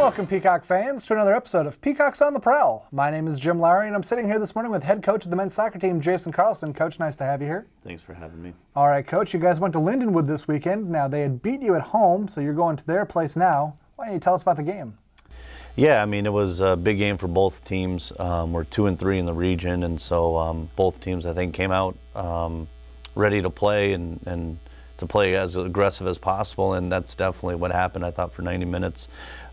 Welcome, Peacock fans, to another episode of Peacocks on the Prowl. My name is Jim Lowry, and I'm sitting here this morning with head coach of the men's soccer team, Jason Carlson. Coach, nice to have you here. Thanks for having me. All right, Coach, you guys went to Lindenwood this weekend. Now, they had beat you at home, so you're going to their place now. Why don't you tell us about the game? Yeah, I mean, it was a big game for both teams. We're 2-3 in the region, and so both teams, I think, came out ready to play and to play as aggressive as possible, and that's definitely what happened. I thought for 90 minutes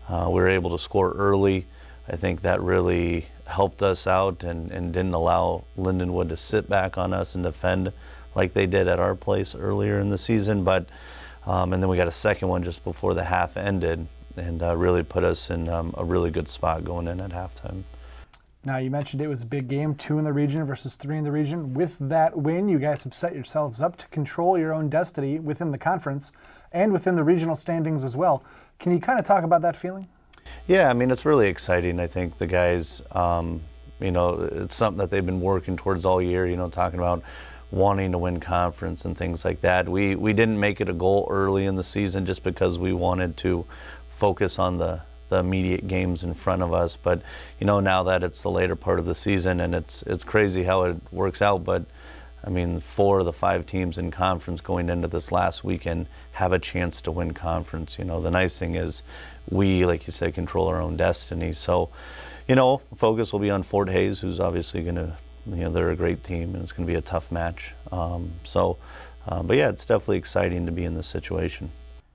we were able to score early. I think that really helped us out and didn't allow Lindenwood to sit back on us and defend like they did at our place earlier in the season. But and then we got a second one just before the half ended, and really put us in a really good spot going in at halftime. Now, you mentioned it was a big game, 2 in the region versus 3 in the region. With that win, you guys have set yourselves up to control your own destiny within the conference and within the regional standings as well. Can you kind of talk about that feeling? Yeah, I mean, it's really exciting. I think the guys, it's something that they've been working towards all year, talking about wanting to win conference and things like that. We didn't make it a goal early in the season just because we wanted to focus on the immediate games in front of us. But now that it's the later part of the season, and it's crazy how it works out, but I mean, 4 of the 5 teams in conference going into this last weekend have a chance to win conference. The nice thing is we, like you said, control our own destiny. So focus will be on Fort Hays, who's obviously going to, they're a great team, and it's going to be a tough match. But yeah, it's definitely exciting to be in this situation.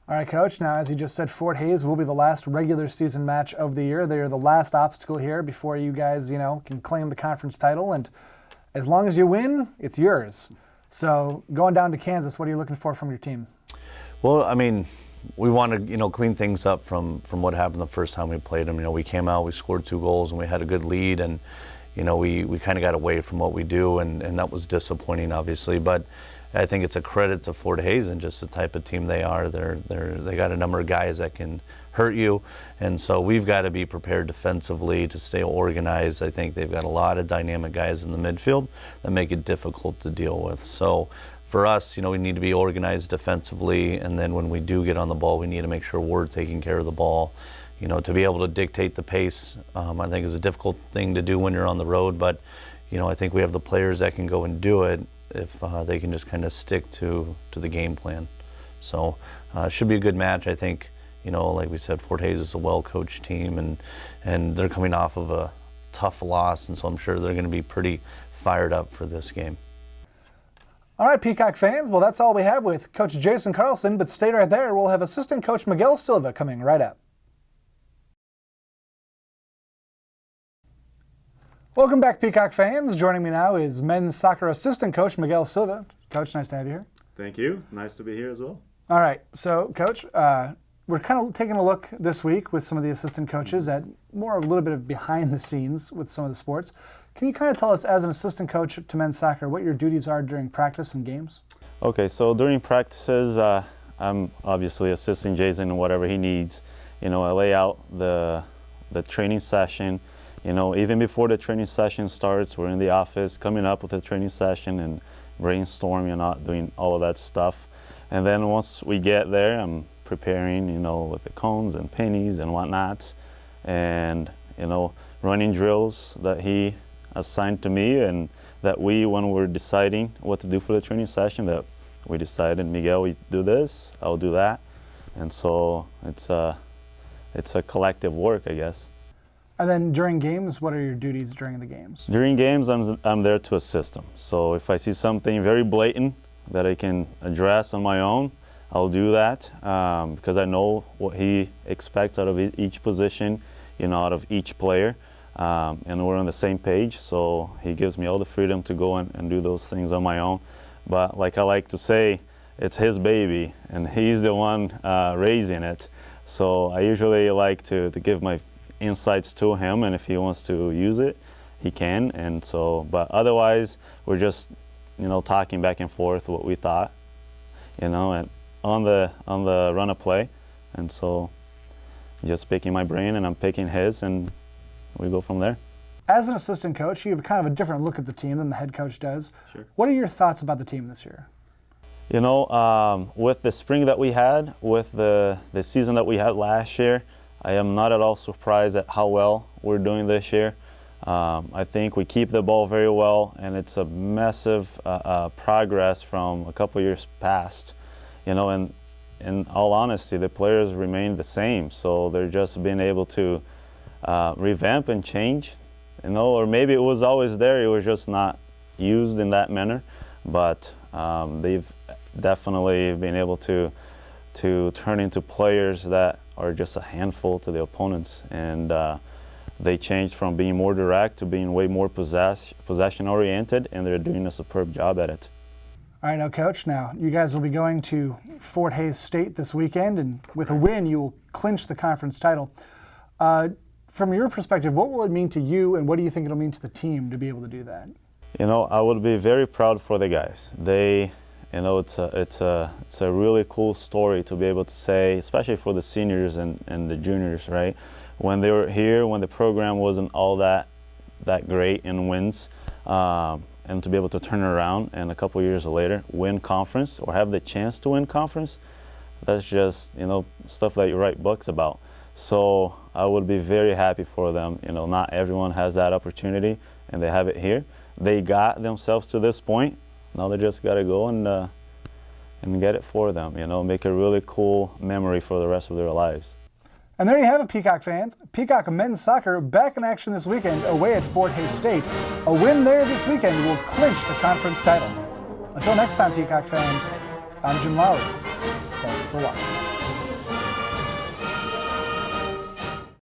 All right, Coach. Now, as you just said, Fort Hays will be the last regular season match of the year. They are the last obstacle here before you guys, can claim the conference title. And as long as you win, it's yours. So going down to Kansas, what are you looking for from your team? Well, I mean, we want to, clean things up from what happened the first time we played them. We came out, we scored 2 goals, and we had a good lead, and we kind of got away from what we do, and that was disappointing, obviously. But I think it's a credit to Fort Hays and just the type of team they are. They got a number of guys that can hurt you, and so we've got to be prepared defensively to stay organized. I think they've got a lot of dynamic guys in the midfield that make it difficult to deal with. So for us, we need to be organized defensively, and then when we do get on the ball, we need to make sure we're taking care of the ball. To be able to dictate the pace, I think is a difficult thing to do when you're on the road, but I think we have the players that can go and do it if they can just kind of stick to the game plan. So it should be a good match. I think, like we said, Fort Hays is a well-coached team, and they're coming off of a tough loss, and so I'm sure they're going to be pretty fired up for this game. All right, Peacock fans, well, that's all we have with Coach Jason Carlson, but stay right there. We'll have assistant coach Miguel Silva coming right up. Welcome back, Peacock fans. Joining me now is men's soccer assistant coach Miguel Silva. Coach, nice to have you here. Thank you. Nice to be here as well. All right. So, Coach, we're kind of taking a look this week with some of the assistant coaches at more of a little bit of behind the scenes with some of the sports. Can you kind of tell us, as an assistant coach to men's soccer, what your duties are during practice and games? Okay, so during practices, I'm obviously assisting Jason in whatever he needs. I lay out the training session. Even before the training session starts, we're in the office coming up with a training session and brainstorming, doing all of that stuff. And then once we get there, I'm preparing, with the cones and pennies and whatnot, and, running drills that he assigned to me, and that when we're deciding what to do for the training session, that we decided, Miguel, we do this, I'll do that. And so it's a collective work, I guess. And then during games, what are your duties during the games? During games, I'm there to assist him. So if I see something very blatant that I can address on my own, I'll do that, because I know what he expects out of each position, out of each player, and we're on the same page. So he gives me all the freedom to go and do those things on my own. But like I like to say, it's his baby, and he's the one raising it. So I usually like to give my insights to him, and if he wants to use it, he can. And so, but otherwise, we're just, talking back and forth what we thought, and on the run of play. And so, just picking my brain, and I'm picking his, and we go from there. As an assistant coach, you have kind of a different look at the team than the head coach does. Sure. What are your thoughts about the team this year? With the spring that we had, with the season that we had last year, I am not at all surprised at how well we're doing this year. I think we keep the ball very well, and it's a massive progress from a couple years past. You know, and in all honesty, the players remain the same, so they're just being able to revamp and change. You know, or maybe it was always there, it was just not used in that manner. But they've definitely been able to turn into players that are just a handful to the opponents, and they changed from being more direct to being way more possession oriented, and they're doing a superb job at it. All right, now, Coach, now you guys will be going to Fort Hays State this weekend, and with a win, you will clinch the conference title. From your perspective, what will it mean to you, and what do you think it'll mean to the team to be able to do that? You know, I would be very proud for the guys. They, you know, it's a really cool story to be able to say, especially for the seniors and the juniors, right? When they were here, when the program wasn't all that great in wins, and to be able to turn around and a couple years later win conference or have the chance to win conference, that's just, you know, stuff that you write books about. So I would be very happy for them. You know, not everyone has that opportunity, and they have it here. They got themselves to this point. Now they just got to go and get it for them, you know, make a really cool memory for the rest of their lives. And there you have it, Peacock fans. Peacock men's soccer back in action this weekend away at Fort Hays State. A win there this weekend will clinch the conference title. Until next time, Peacock fans, I'm Jim Lowry. Thank you for watching.